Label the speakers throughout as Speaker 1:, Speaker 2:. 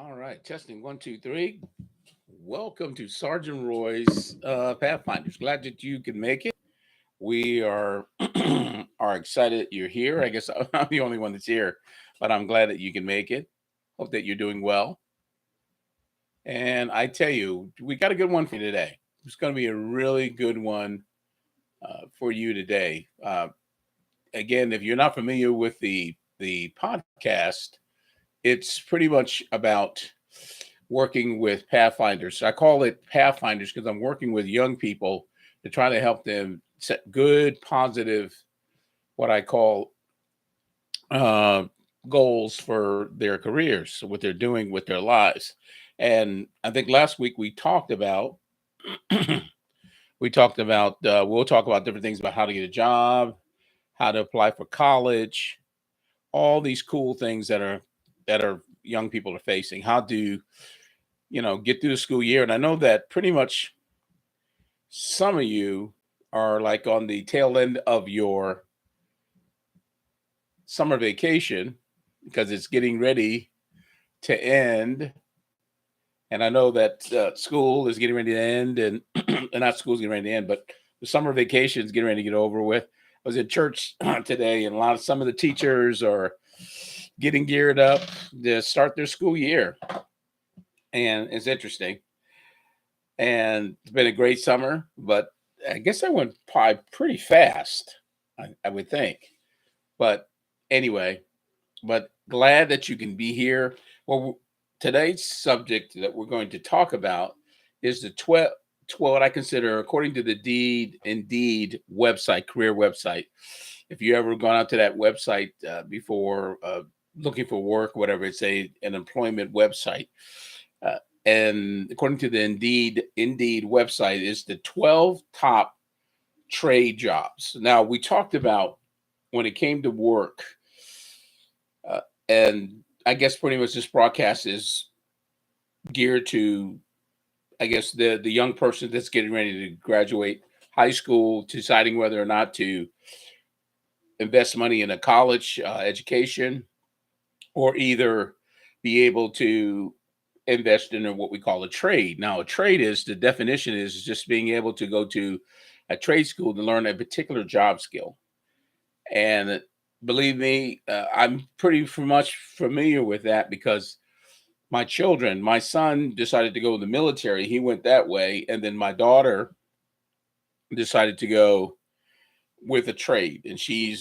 Speaker 1: All right, testing one, two, three. Welcome to Sergeant Roy's Pathfinders. Glad that you can make it. We are are excited you're here. I guess I'm the only one that's here, but I'm glad that you can make it. Hope that you're doing well. And I tell you, we got a good one for you today. It's going to be a really good one for you today. Again, if you're not familiar with the podcast, it's pretty much about working with Pathfinders. I call it Pathfinders because I'm working with young people to try to help them set good, positive, what I call uh, goals for their careers, what they're doing with their lives. And I think last week we talked about we'll talk about different things about how to get a job, how to apply for college, all these cool things that are young people are facing, how to get through the school year. And I know that pretty much some of you are like on the tail end of your summer vacation because it's getting ready to end. And I know that school is getting ready to end, and, and not school's getting ready to end, but the summer vacation is getting ready to get over with. I was at church today, and some of the teachers are getting geared up to start their school year, and it's interesting. And it's been a great summer, but I guess I went by pretty fast, I would think. But anyway, but glad that you can be here. Well, today's subject that we're going to talk about is the 12 what I consider, according to the Indeed website, career website. If you ever gone out to that website before looking for work, whatever, it's an employment website. And according to the Indeed website, is the 12 top trade jobs. Now, we talked about when it came to work, uh, and I guess pretty much this broadcast is geared to, I guess, the young person that's getting ready to graduate high school, deciding whether or not to invest money in a college education, or either be able to invest in what we call a trade. Now, a trade is the definition is just being able to go to a trade school to learn a particular job skill. And believe me, I'm pretty much familiar with that because my son decided to go in the military. He went that way. And then my daughter decided to go with a trade. And she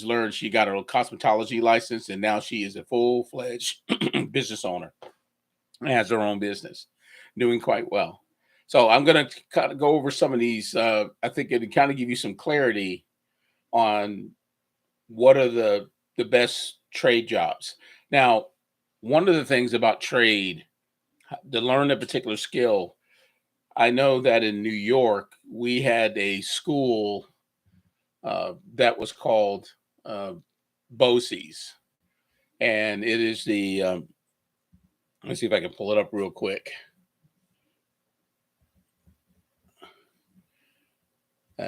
Speaker 1: got her cosmetology license. And now she is a full fledged business owner and has her own business, doing quite well. So I'm going to kind of go over some of these. I think it'll kind of give you some clarity on what are the best trade jobs. Now, one of the things about trade, to learn a particular skill, I know that in New York we had a school that was called uh, BOCES, and it is the let's see if I can pull it up real quick.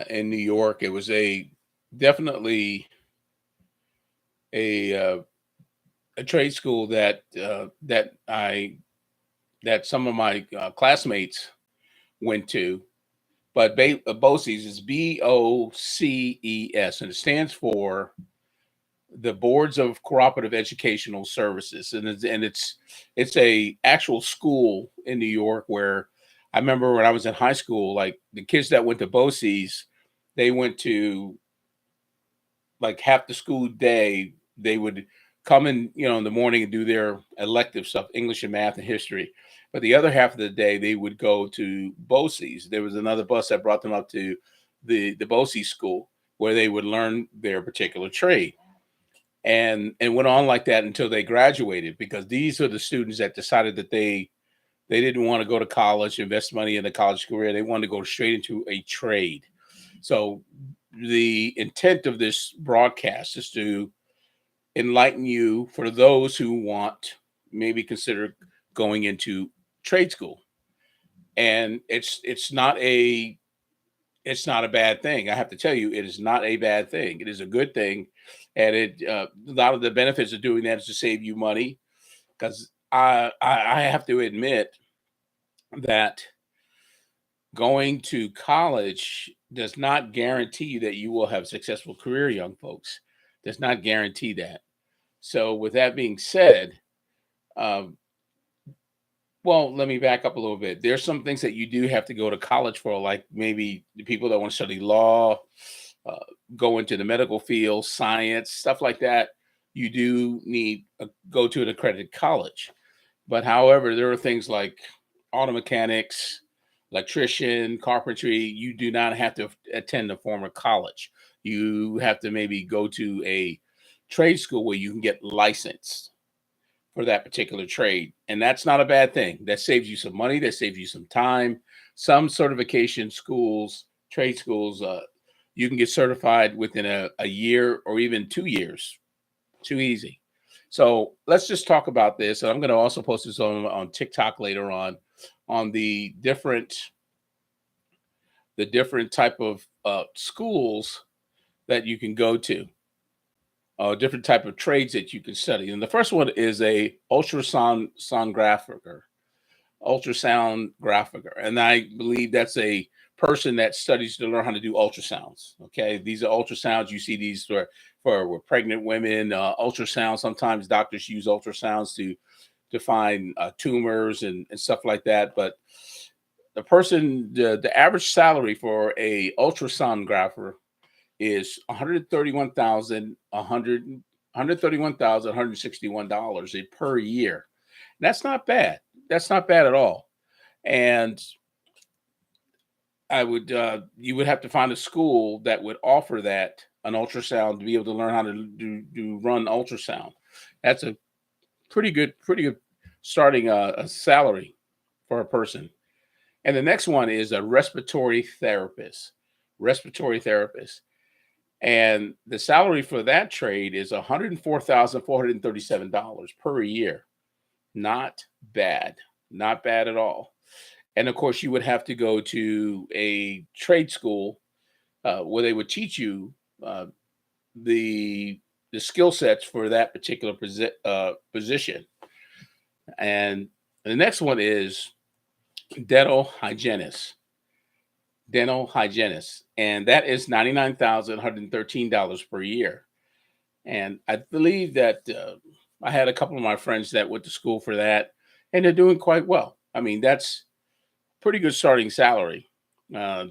Speaker 1: In New York, it was definitely a uh, a trade school that some of my classmates went to. But BOCES is BOCES, and it stands for the Boards of Cooperative Educational Services, and it's a actual school in New York where I remember when I was in high school, like the kids that went to BOCES, they went to like half the school day. They would come in the morning and do their elective stuff, English and math and history. But the other half of the day, they would go to BOCES. There was another bus that brought them up to the BOCES school where they would learn their particular trade. And went on like that until they graduated, because these are the students that decided that they didn't want to go to college, invest money in a college career. They wanted to go straight into a trade. So the intent of this broadcast is to enlighten you for those who want maybe consider going into trade school. And it's not a bad thing. I have to tell you, it is not a bad thing. It is a good thing. And a lot of the benefits of doing that is to save you money, because I have to admit that going to college does not guarantee that you will have a successful career, young folks. Does not guarantee that. So, with that being said, um, well, let me back up a little bit. There's some things that you do have to go to college for, like maybe the people that want to study law, uh, go into the medical field, science, stuff like that. You do need go to an accredited college. But however, there are things like auto mechanics, electrician, carpentry. You do not have to attend a formal college. You have to maybe go to a trade school where you can get licensed for that particular trade. And that's not a bad thing. That saves you some money, that saves you some time. Some certification schools, trade schools, you can get certified within a year or even 2 years. Too easy. So let's just talk about this. And I'm going to also post this on TikTok later on the different type of schools that you can go to, different type of trades that you can study. And the first one is a ultrasound graphicer, and I believe that's a person that studies to learn how to do ultrasounds. Okay, these are ultrasounds. You see these for pregnant women. Ultrasound. Sometimes doctors use ultrasounds to find tumors and stuff like that. But the average salary for a ultrasonographer is $131,161 per year. That's not bad. That's not bad at all. And you would have to find a school that would offer that an ultrasound to be able to learn how to run ultrasound. That's a pretty good starting a salary for a person. And the next one is a respiratory therapist. Respiratory therapist. And the salary for that trade is $104,437 per year. Not bad. Not bad at all. And of course, you would have to go to a trade school where they would teach you the skill sets for that particular position. And the next one is dental hygienist. Dental hygienist, and that is $99,113 per year. And I believe that I had a couple of my friends that went to school for that, and they're doing quite well. I mean, that's pretty good starting salary. Uh,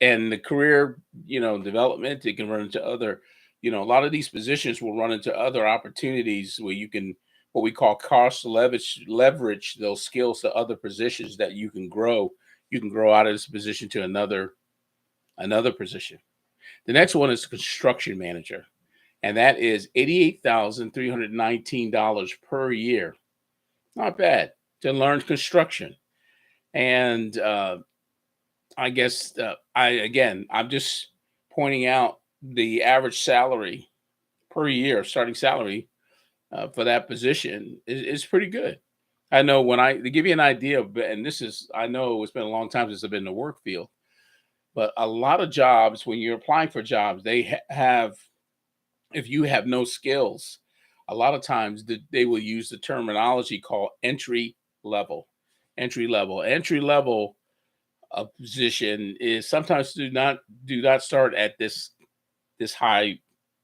Speaker 1: and the career, development, it can run into other, a lot of these positions will run into other opportunities where you can, what we call cost leverage those skills to other positions that you can grow. You can grow out of this position to another position. The next one is construction manager, and that is $88,319 per year. Not bad to learn construction. And I guess I'm just pointing out the average salary per year, starting salary for that position is pretty good. I know to give you an idea of, and I know it's been a long time since I've been in the work field, but a lot of jobs, when you're applying for jobs, they have, if you have no skills, a lot of times they will use the terminology called entry level. Entry level position is sometimes do not start at this high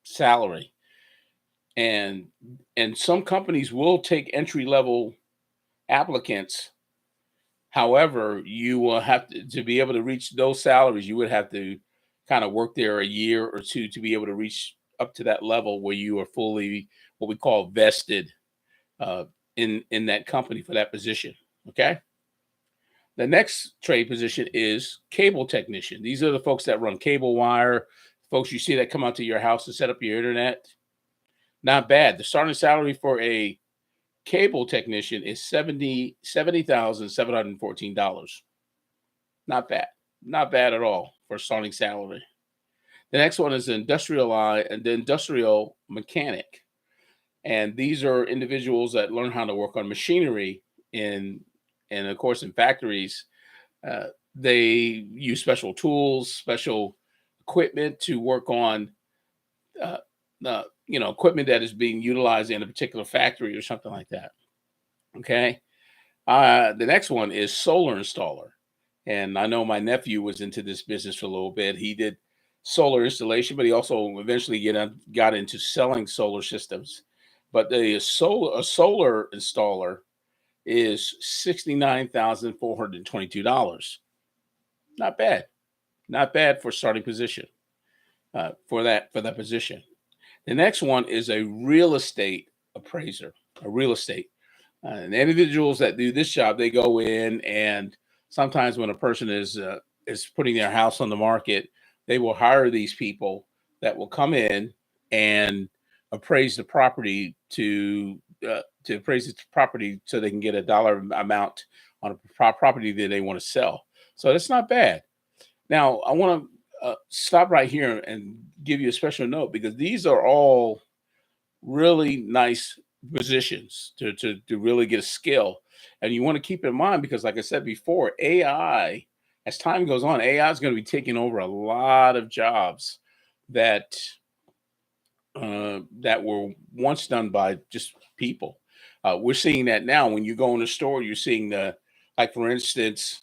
Speaker 1: salary, and some companies will take entry level applicants. However, you will have to be able to reach those salaries. You would have to kind of work there a year or two to be able to reach up to that level where you are fully what we call vested uh, in that company for that position. Okay. The next trade position is cable technician. These are the folks that run cable wire, folks you see that come out to your house to set up your internet. Not bad. The starting salary for a cable technician is $70,714. Not bad. Not bad at all for a starting salary. The next one is the industrial mechanic. And these are individuals that learn how to work on machinery and of course in factories. Uh, they use special tools, special equipment to work on equipment that is being utilized in a particular factory or something like that. Okay. The next one is solar installer. And I know my nephew was into this business for a little bit. He did solar installation, but he also eventually got into selling solar systems. But a solar installer is $69,422. Not bad. Not bad for starting position for that position. The next one is a real estate appraiser, a real estate. And the individuals that do this job, they go in, and sometimes when a person is putting their house on the market, they will hire these people that will come in and appraise the property to appraise the property so they can get a dollar amount on a property that they want to sell. So that's not bad. Now I want to stop right here and give you a special note because these are all really nice positions to really get a skill. And you want to keep in mind because, like I said before, AI, as time goes on, AI is going to be taking over a lot of jobs that that were once done by just people. We're seeing that now. When you go in the store, you're seeing like for instance,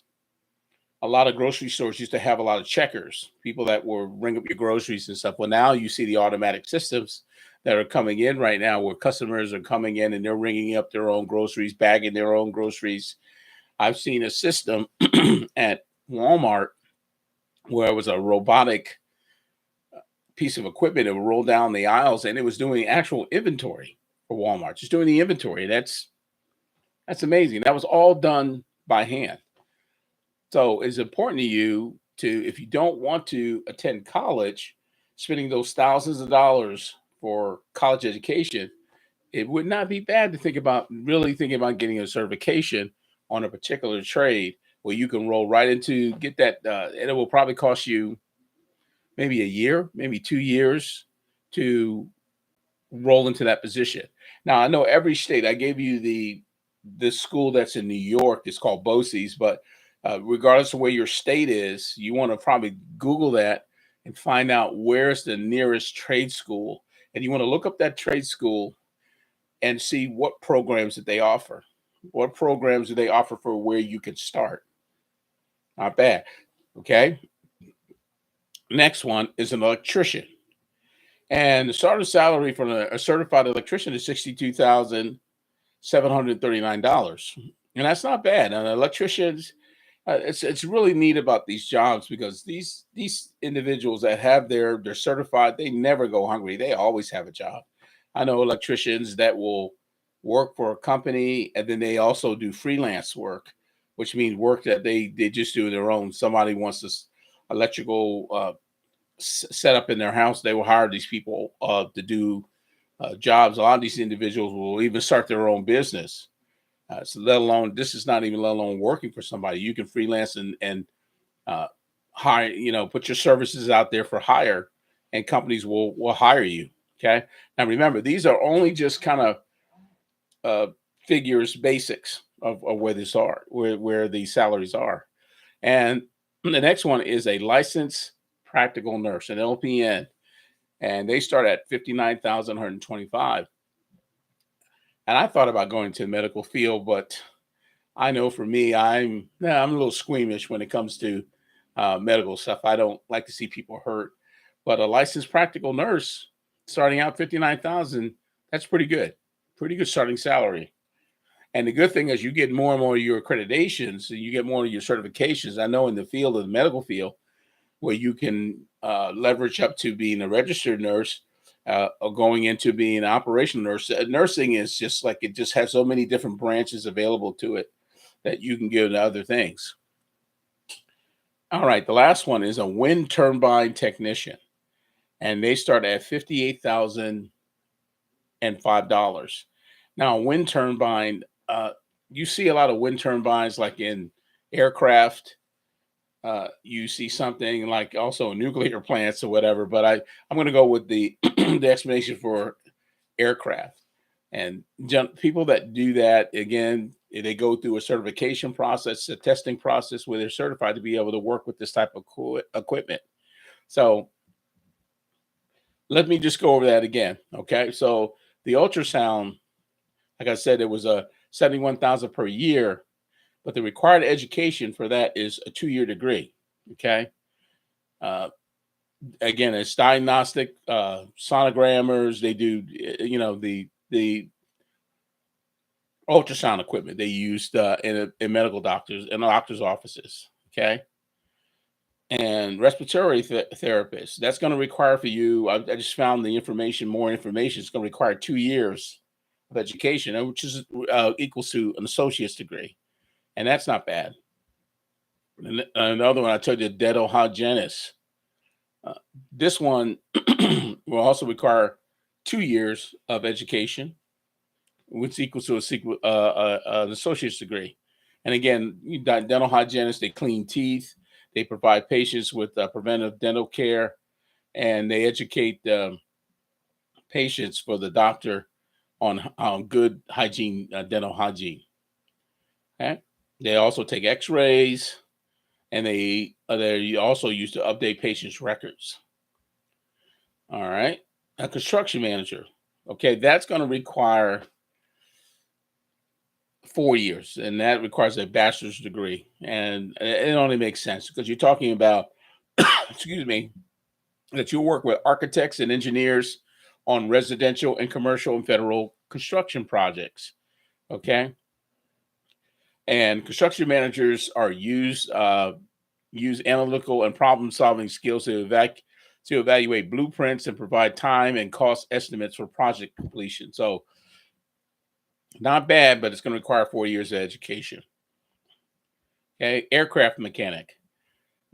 Speaker 1: a lot of grocery stores used to have a lot of checkers, people that will ring up your groceries and stuff. Well, now you see the automatic systems that are coming in right now where customers are coming in and they're ringing up their own groceries, bagging their own groceries. I've seen a system at Walmart where it was a robotic piece of equipment that would roll down the aisles and it was doing actual inventory for Walmart, just doing the inventory. That's amazing. That was all done by hand. So it's important to you to, if you don't want to attend college, spending those thousands of dollars for college education, it would not be bad to think about really thinking about getting a certification on a particular trade where you can roll right into get that, and it will probably cost you maybe a year, maybe 2 years to roll into that position. Now I know every state. I gave you the school that's in New York. It's called BOCES, but regardless of where your state is, you want to probably Google that and find out where's the nearest trade school, and you want to look up that trade school and see what programs that they offer. What programs do they offer for where you can start? Not bad. Okay. Next one is an electrician. And the starting salary for a certified electrician is $62,739, and that's not bad. And electricians, it's really neat about these jobs because these individuals that have they're certified, they never go hungry. They always have a job. I know electricians that will work for a company and then they also do freelance work, which means work that they just do their own. Somebody wants this electrical set up in their house, they will hire these people to do jobs. A lot of these individuals will even start their own business. So let alone this is not even let alone working for somebody. You can freelance and uh, hire, put your services out there for hire, and companies will hire you. Okay. Now remember, these are only just kind of uh, figures, basics of where this are, where these salaries are. And the next one is a licensed practical nurse, an LPN, and they start at 59,125. And I thought about going to the medical field, but I know for me, I'm a little squeamish when it comes to medical stuff. I don't like to see people hurt, but a licensed practical nurse starting out 59,000, that's pretty good starting salary. And the good thing is you get more and more of your accreditations and you get more of your certifications. I know in the field of the medical field where you can leverage up to being a registered nurse or going into being an operational nurse. Nursing is just like it just has so many different branches available to it that you can go to other things. All right, the last one is a wind turbine technician, and they start at $58,005. Now, a wind turbine, you see a lot of wind turbines like in aircraft. You see something like also nuclear plants or whatever, but I'm going to go with the the explanation for aircraft. And people that do that, again, they go through a certification process, a testing process where they're certified to be able to work with this type of equipment. So let me just go over that again. Okay. So the ultrasound Like I said, it was a 71,000 per year, but the required education for that is a 2-year degree. Okay. Uh, Again, it's diagnostic sonogrammers. They do, the ultrasound equipment they used in medical doctors in doctors' offices. Okay, and respiratory therapists. That's going to require for you. I just found the information. More information. It's going to require 2 years of education, which is equals to an associate's degree, and that's not bad. And another one I told you, dental hygienist. Uh, this one will also require 2 years of education, which equals to an associate's degree. And again, dental hygienists, they clean teeth, they provide patients with preventive dental care, and they educate patients for the doctor on good hygiene, dental hygiene. Okay? They also take X-rays, and they also used to update patients' records. All right, a construction manager. Okay, that's going to require 4 years, and that requires a bachelor's degree. And it only makes sense because you're talking about, excuse me, that you work with architects and engineers on residential and commercial and federal construction projects. Okay, and construction managers are use analytical and problem solving skills to evaluate blueprints and provide time and cost estimates for project completion. So not bad, but it's going to require 4 years of education. Okay, aircraft mechanic.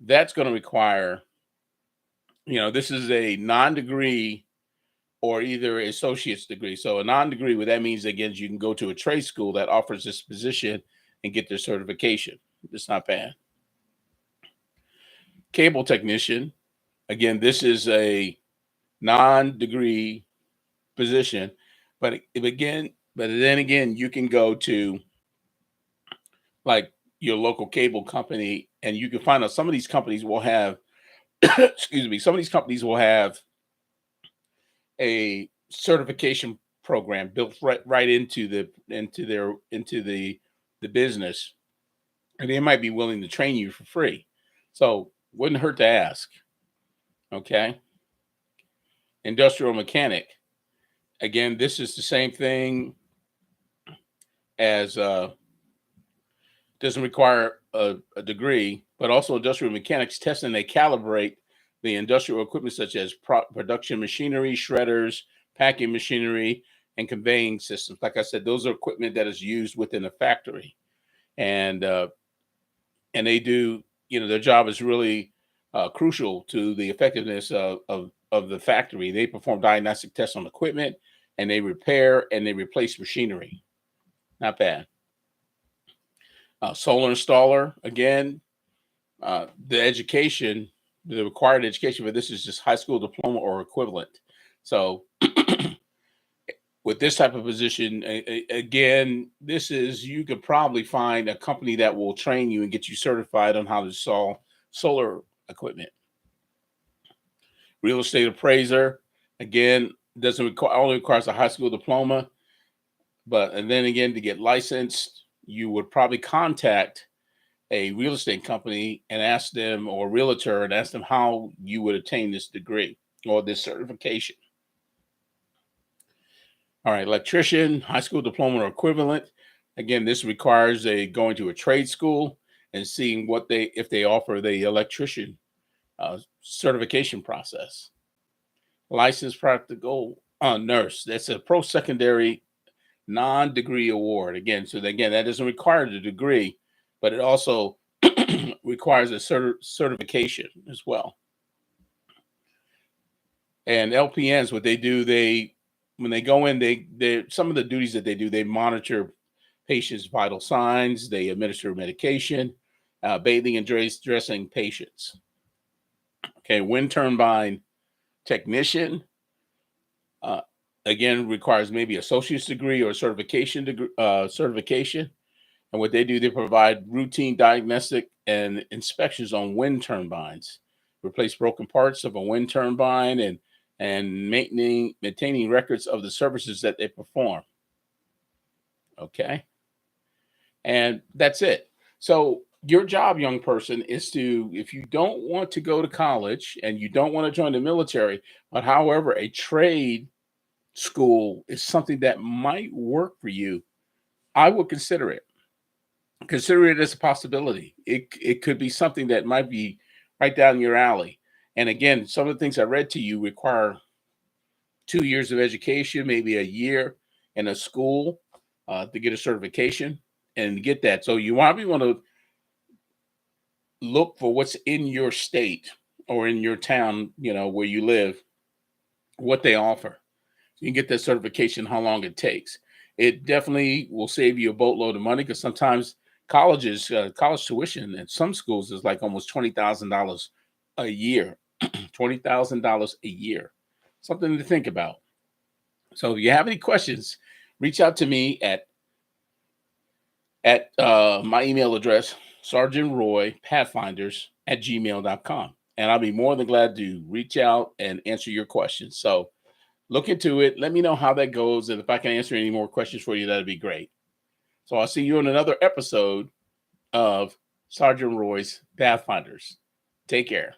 Speaker 1: That's going to require, this is a non-degree or either associate's degree. So a non-degree, what that means, again, is you can go to a trade school that offers this position and get their certification. It's not bad. Cable technician. Again, this is a non-degree position, but then again, you can go to like your local cable company, and you can find out some of these companies will have, excuse me, some of these companies will have a certification program built right into the business, and they might be willing to train you for free. So wouldn't hurt to ask. Okay, industrial mechanic. Again, this is the same thing as doesn't require a degree, but also industrial mechanics test and they calibrate the industrial equipment such as production machinery, shredders, packing machinery, and conveying systems. Like I said, those are equipment that is used within a factory, and they do, their job is really crucial to the effectiveness of the factory. They perform diagnostic tests on equipment, and they repair and they replace machinery. Not bad. Solar installer, again, the required education for this is just high school diploma or equivalent. So with this type of position, again, you could probably find a company that will train you and get you certified on how to install solar equipment. Real estate appraiser, again, doesn't require, only requires a high school diploma. And then again, to get licensed, you would probably contact a real estate company and ask them, or a realtor, and ask them how you would attain this degree or this certification. All right, electrician, high school diploma or equivalent. Again, this requires going to a trade school and seeing if they offer the electrician certification process. Licensed practical nurse. That's a post-secondary non-degree award. Again, that doesn't require the degree, but it also requires a certification as well. And LPNs, what they do, when they go in, they some of the duties that they do, they monitor patients' vital signs, they administer medication, bathing and dressing patients. Okay, wind turbine technician, again, requires maybe associate's degree or certification. And what they do, they provide routine diagnostic and inspections on wind turbines, replace broken parts of a wind turbine, and maintaining records of the services that they perform. Okay. And that's it. So your job, young person, is to, if you don't want to go to college and you don't want to join the military, but however, a trade school is something that might work for you, I would consider it. Consider it as a possibility. It could be something that might be right down your alley. And again, some of the things I read to you require 2 years of education, maybe a year in a school to get a certification and get that. So you probably want to look for what's in your state or in your town, where you live, what they offer. You can get that certification, how long it takes. It definitely will save you a boatload of money because sometimes college tuition in some schools is like almost $20,000 a year. $20,000 a year. Something to think about. So if you have any questions, reach out to me at my email address, Sergeant Roy Pathfinders at gmail.com. And I'll be more than glad to reach out and answer your questions. So look into it. Let me know how that goes. And if I can answer any more questions for you, that'd be great. So I'll see you in another episode of Sergeant Roy's Pathfinders. Take care.